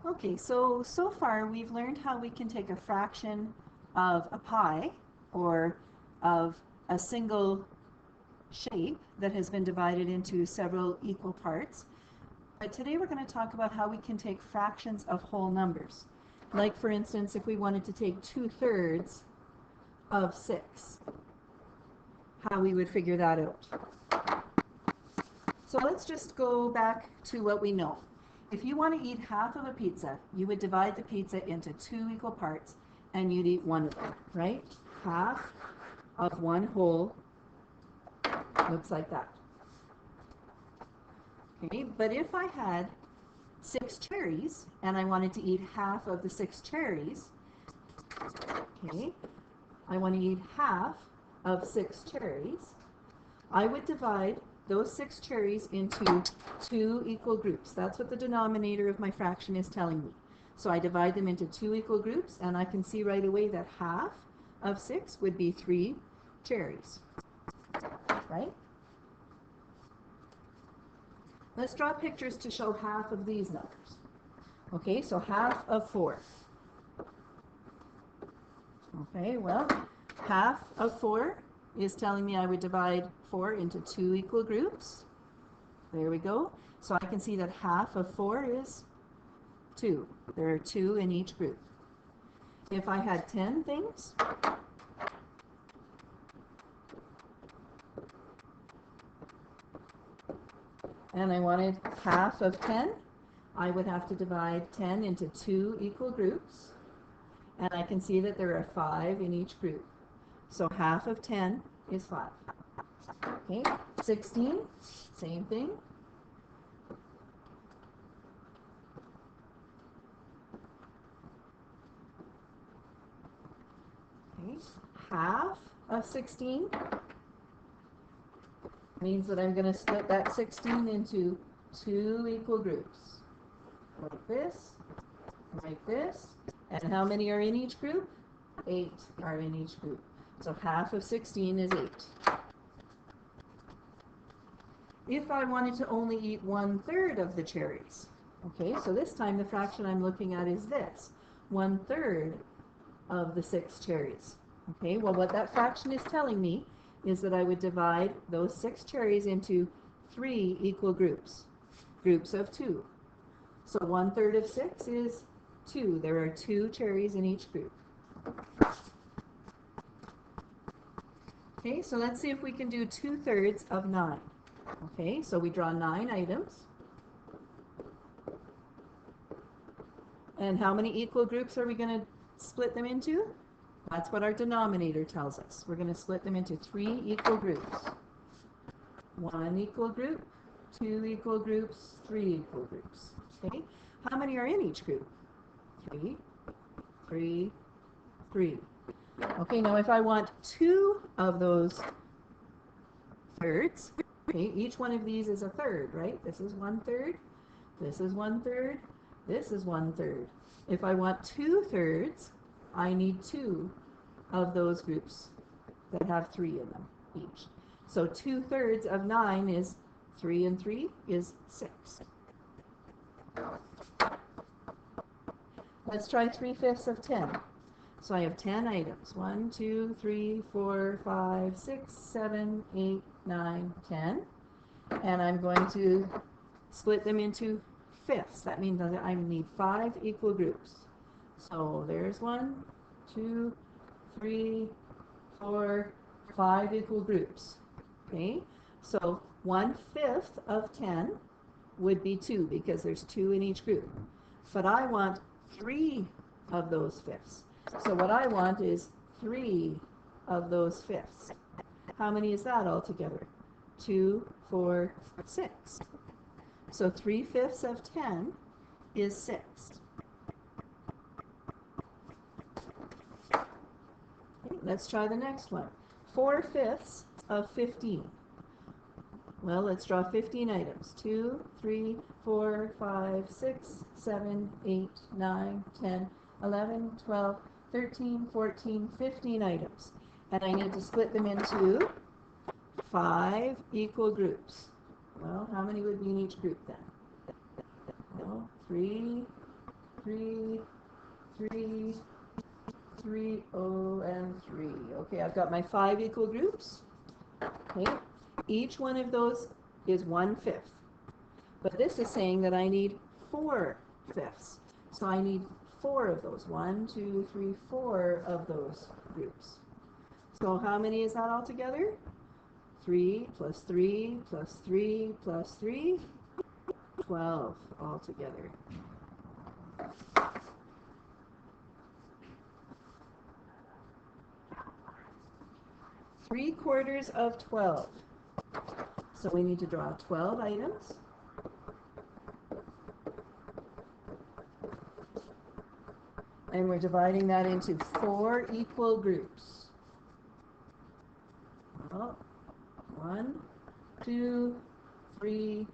Okay, so far we've learned how we can take a fraction of a pie or of a single shape that has been divided into several equal parts. But today we're going to talk about how we can take fractions of whole numbers. Like for instance, if we wanted to take 2/3 of 6, how we would figure that out. So let's just go back to what we know. If you want to eat half of a pizza, you would divide the pizza into 2 equal parts and you'd eat one of them, right? Half of one whole looks like that. Okay, but if I had 6 cherries and I wanted to eat half of the 6 cherries, okay, I want to eat half of 6 cherries, I would divide those 6 cherries into 2 equal groups. That's what the denominator of my fraction is telling me. So I divide them into 2 equal groups, and I can see right away that half of 6 would be 3 cherries, right? Let's draw pictures to show half of these numbers. Okay, so half of 4. Okay, well, half of 4 is telling me I would divide 4 into 2 equal groups. There we go. So I can see that half of 4 is 2. There are 2 in each group. If I had 10 things, and I wanted half of 10, I would have to divide 10 into 2 equal groups. And I can see that there are 5 in each group. So half of 10 is 5. Okay, 16, same thing. Okay, half of 16 means that I'm going to split that 16 into 2 equal groups. Like this, like this. And how many are in each group? 8 are in each group. So half of 16 is 8. If I wanted to only eat 1/3 of the cherries, okay, so this time the fraction I'm looking at is this, 1/3 of the 6 cherries. Okay, well what that fraction is telling me is that I would divide those 6 cherries into 3 equal groups, groups of 2. So 1/3 of 6 is 2. There are 2 cherries in each group. Okay, so let's see if we can do 2/3 of 9. Okay, so we draw 9 items. And how many equal groups are we going to split them into? That's what our denominator tells us. We're going to split them into 3 equal groups. 1 equal group, 2 equal groups, 3 equal groups. Okay, how many are in each group? 3, 3, 3. Okay, now if I want 2 of those thirds, okay, each one of these is a third, right? This is 1/3, this is 1/3, this is 1/3. If I want 2/3, I need 2 of those groups that have 3 in them each. So 2/3 of 9 is 3 and 3 is 6. Let's try 3/5 of 10. So I have 10 items. 1, 2, 3, 4, 5, 6, 7, 8, 9, 10. And I'm going to split them into fifths. That means that I need 5 equal groups. So there's 1, 2, 3, 4, 5 equal groups. Okay, so 1/5 of 10 would be 2 because there's 2 in each group. But I want 3 of those fifths. So what I want is 3 of those fifths. How many is that altogether? 2, 4, 6. So 3/5 of 10 is 6. Okay, let's try the next one. 4/5 of 15. Well, let's draw 15 items. 2, 3, 4, 5, 6, 7, 8, 9, 10, 11, 12, 13, 14, 15 items. And I need to split them into 5 equal groups. Well, how many would be in each group then? Well, 3, 3, 3, 3, oh, and 3. Okay, I've got my 5 equal groups. Okay, each one of those is 1/5. But this is saying that I need 4/5. So I need 4 of those. 1, 2, 3, 4 of those groups. So how many is that altogether? 3 plus 3 plus 3 plus 3, 12 altogether. Three-quarters of 12. So we need to draw 12 items. And we're dividing that into 4 equal groups. Oh, 1, 2, 3,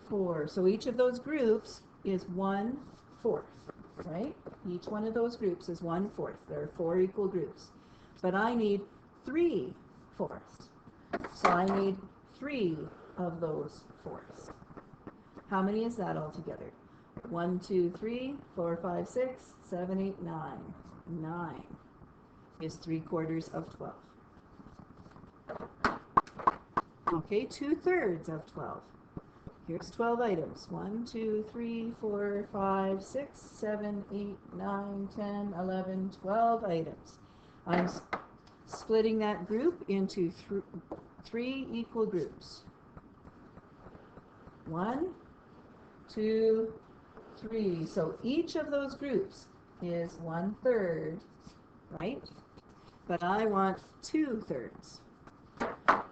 4. So each of those groups is 1/4, right? Each one of those groups is 1/4. There are 4 equal groups. But I need 3/4. So I need 3 of those 4s. How many is that altogether? 1, 2, 3, 4, 5, 6, 7, 8, 9. 9 is 3/4 of 12. Okay, 2/3 of 12. Here's 12 items. 1, 2, 3, 4, 5, 6, 7, 8, 9, 10, 11, 12 items. I'm splitting that group into 3 equal groups. 1, 2, 3. So each of those groups is 1/3, right? But I want 2/3.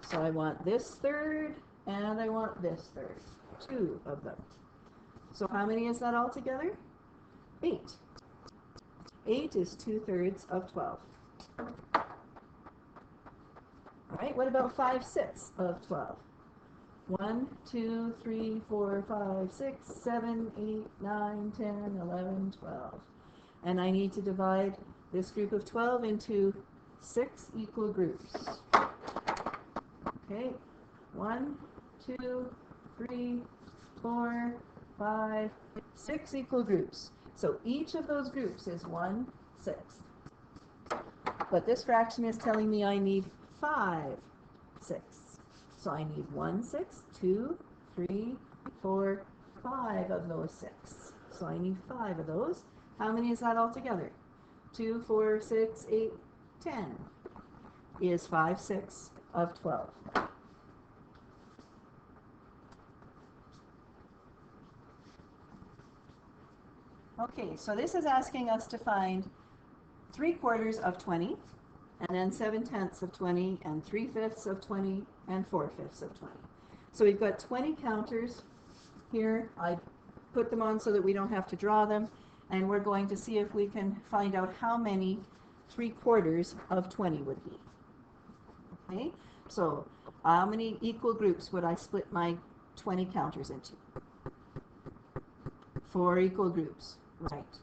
So I want this third and I want this third. 2 of them. So how many is that altogether? 8. 8 is 2/3 of 12. All right, what about 5/6 of 12? 1, 2, 3, 4, 5, 6, 7, 8, 9, 10, 11, 12. And I need to divide this group of 12 into 6 equal groups. Okay, 1, 2, 3, 4, 5, 6 equal groups. So each of those groups is 1/6. But this fraction is telling me I need 5/6. So I need 1/6, 2, 3, 4, 5 of those 6. So I need 5 of those. How many is that altogether? 2, 4, 6, 8, 10 is 5/6 of 12. Okay, so this is asking us to find 3/4 of 20, and then 7/10 of 20, and 3/5 of 20, and 4/5 of 20. So we've got 20 counters here. I put them on so that we don't have to draw them, and we're going to see if we can find out how many 3/4 of 20 would be. Okay, so how many equal groups would I split my 20 counters into? 4 equal groups, right?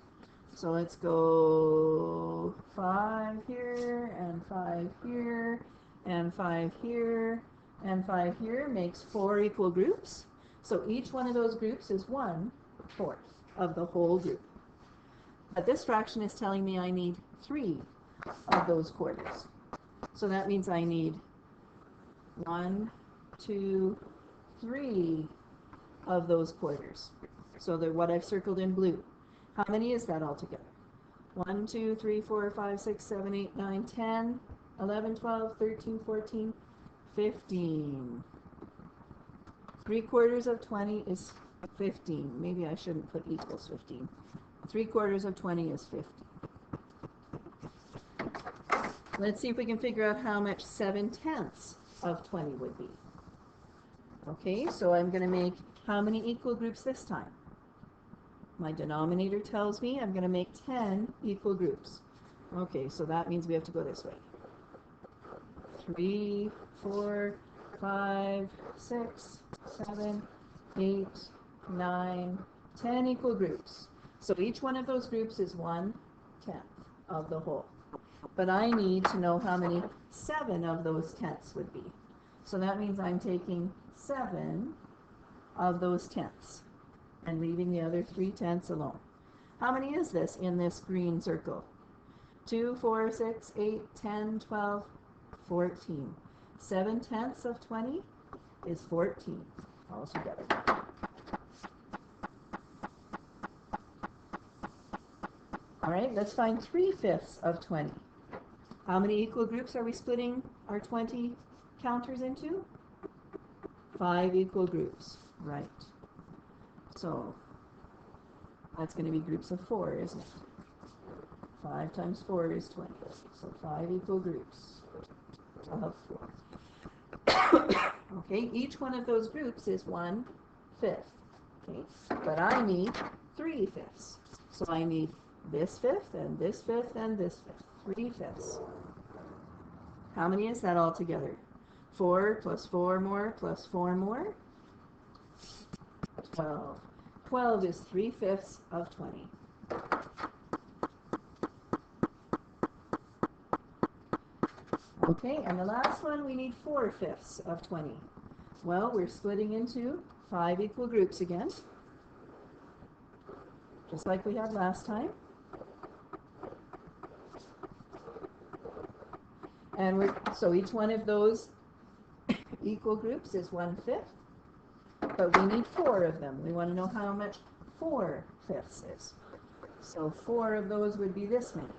So let's go 5 here, and 5 here, and 5 here, and 5 here makes 4 equal groups. So each one of those groups is 1/4 of the whole group. But this fraction is telling me I need 3 of those quarters. So that means I need 1, 2, 3 of those quarters. So they're what I've circled in blue. How many is that altogether? 1, 2, 3, 4, 5, 6, 7, 8, 9, 10, 11, 12, 13, 14, 15. 3/4 of 20 is 15. Maybe I shouldn't put equals 15. 3/4 of 20 is 50. Let's see if we can figure out how much 7/10 of 20 would be. Okay, so I'm going to make how many equal groups this time? My denominator tells me I'm going to make 10 equal groups. Okay, so that means we have to go this way. 3, 4, 5, 6, 7, 8, 9, 10 equal groups. So each one of those groups is 1/10 of the whole. But I need to know how many 7 of those tenths would be. So that means I'm taking 7 of those tenths and leaving the other 3 tenths alone. How many is this in this green circle? 2, 4, 6, 8, 10, 12, 14. 7/10 of 20 is 14 altogether. All right, let's find 3/5 of 20. How many equal groups are we splitting our 20 counters into? 5 equal groups, right. So that's going to be groups of 4, isn't it? 5 times 4 is 20. So 5 equal groups of 4. Okay, each one of those groups is 1/5. Okay, but I need 3/5. So I need this fifth and this fifth and this fifth. 3/5. How many is that all together? 4 plus 4 more plus 4 more? 12. 12 is 3/5 of 20. Okay, and the last one, we need 4/5 of 20. Well, we're splitting into 5 equal groups again, just like we had last time. And so each one of those equal groups is 1/5, but we need 4 of them. We want to know how much 4/5 is. So 4 of those would be this many.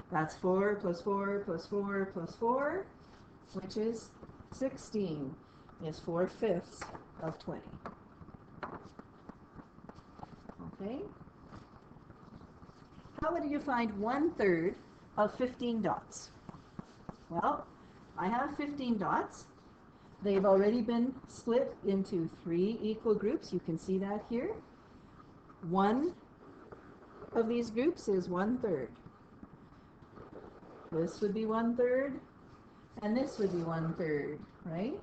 That's 4 plus 4 plus 4 plus 4, which is 16, is 4/5 of 20. Okay? How would you find 1/3 of 15 dots? Well, I have 15 dots. They've already been split into 3 equal groups. You can see that here. One of these groups is 1/3. This would be 1/3, and this would be 1/3, right?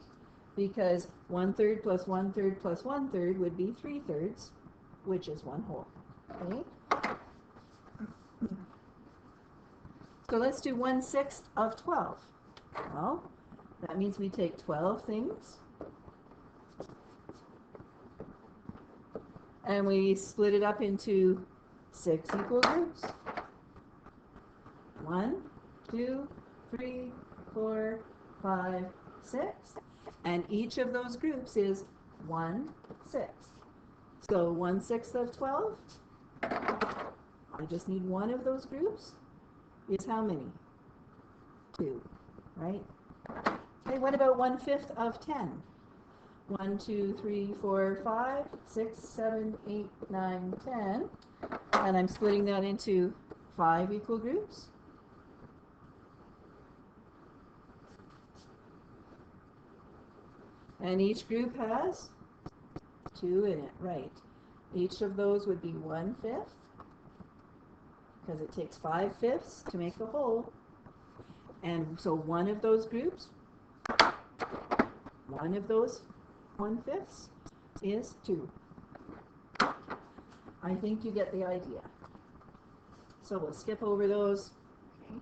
Because 1/3 plus 1/3 plus 1/3 would be 3/3, which is 1 whole. Okay? So let's do 1/6 of 12. Well, that means we take 12 things and we split it up into 6 equal groups. 1, 2, 3, 4, 5, 6. And each of those groups is 1/6. So 1/6 of 12, I just need one of those groups, is how many? 2, right? Okay, what about 1/5 of 10? 1, 2, 3, 4, 5, 6, 7, 8, 9, 10. And I'm splitting that into 5 equal groups. And each group has 2 in it, right? Each of those would be 1/5, because it takes 5/5 to make a whole. And so one of those groups, one of those 1/5 is 2. I think you get the idea. So we'll skip over those. Okay.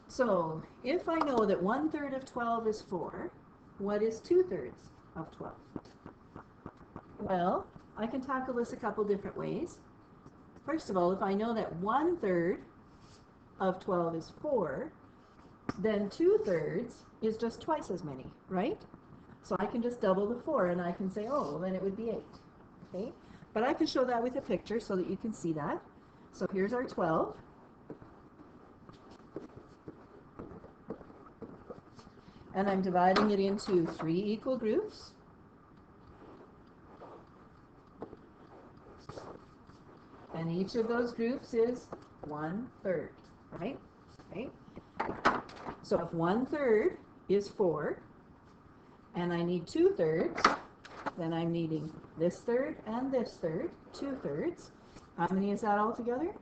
So if I know that 1/3 of 12 is 4, what is 2/3 of 12? Well, I can tackle this a couple different ways. First of all, if I know that 1/3 of 12 is 4, then 2/3 is just twice as many, right? So I can just double the 4 and I can say, oh, well, then it would be 8. Okay? But I can show that with a picture so that you can see that. So here's our 12. And I'm dividing it into 3 equal groups. And each of those groups is 1/3, right? Okay. So if 1/3 is 4, and I need 2/3, then I'm needing this third and this third, 2/3. How many is that all together?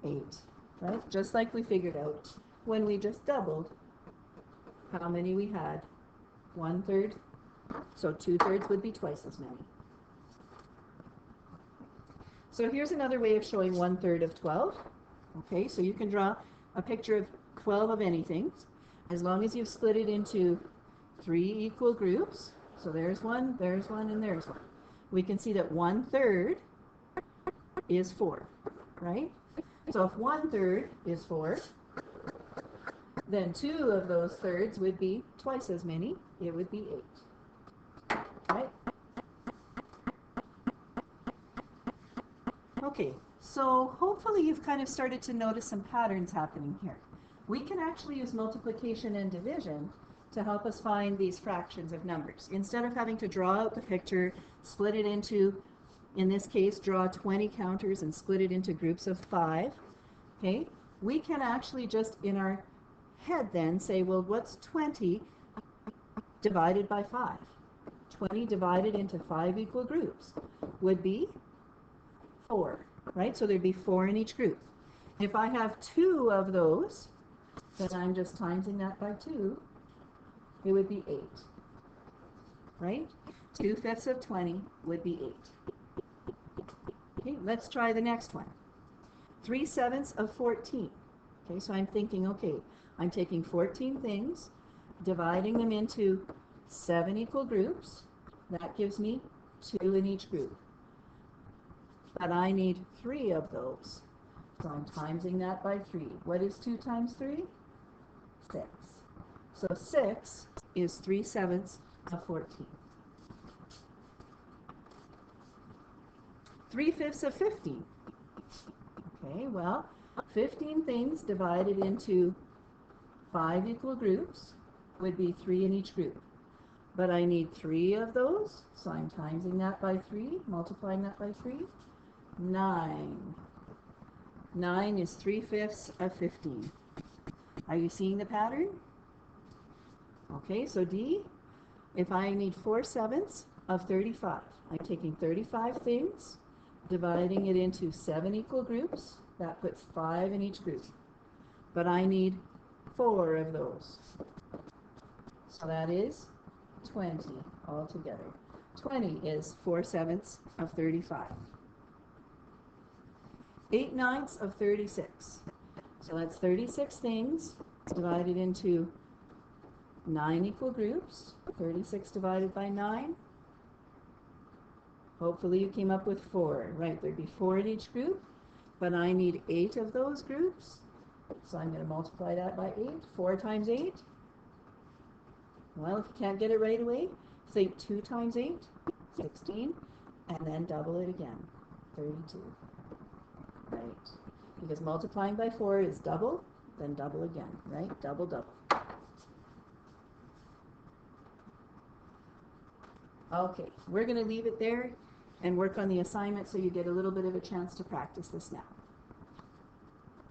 8, right? Just like we figured out when we just doubled how many we had. 1/3, so 2/3 would be twice as many. So here's another way of showing 1/3 of 12. Okay, so you can draw a picture of 12 of anything, as long as you've split it into 3 equal groups. So there's one, and there's one. We can see that 1/3 is 4, right? So if 1/3 is 4, then 2 of those thirds would be twice as many. It would be 8, right? Okay, so hopefully you've kind of started to notice some patterns happening here. We can actually use multiplication and division to help us find these fractions of numbers. Instead of having to draw out the picture, split it into, in this case, draw 20 counters and split it into groups of 5, okay, we can actually just in our head then say, well, what's 20 divided by 5? 20 divided into 5 equal groups would be 4, right? So there'd be 4 in each group. If I have 2 of those, then I'm just timesing that by 2. It would be 8, right? 2/5 of 20 would be 8. Okay, let's try the next one. 3/7 of 14. Okay, so I'm thinking, okay, I'm taking 14 things, dividing them into 7 equal groups. That gives me 2 in each group. But I need 3 of those. So I'm timesing that by 3. What is 2 times 3? 6. So 6 is 3/7 of 14. 3/5 of 15. Okay, well, 15 things divided into 5 equal groups would be 3 in each group. But I need 3 of those, so I'm timesing that by 3, multiplying that by 3. 9. 9 is 3/5 of 15. Are you seeing the pattern? Okay, so D, if I need 4/7 of 35, I'm taking 35 things, dividing it into 7 equal groups. That puts 5 in each group. But I need 4 of those. So that is 20 altogether. 20 is 4/7 of 35. 8/9 of 36. So that's 36 things divided into 9 equal groups. 36 divided by 9. Hopefully you came up with 4. Right, there'd be 4 in each group, but I need 8 of those groups. So I'm going to multiply that by 8. 4 times 8. Well, if you can't get it right away, say 2 times 8, 16, and then double it again, 32. Right, because multiplying by 4 is double, then double again, right? Double, double. Okay, we're going to leave it there and work on the assignment so you get a little bit of a chance to practice this now.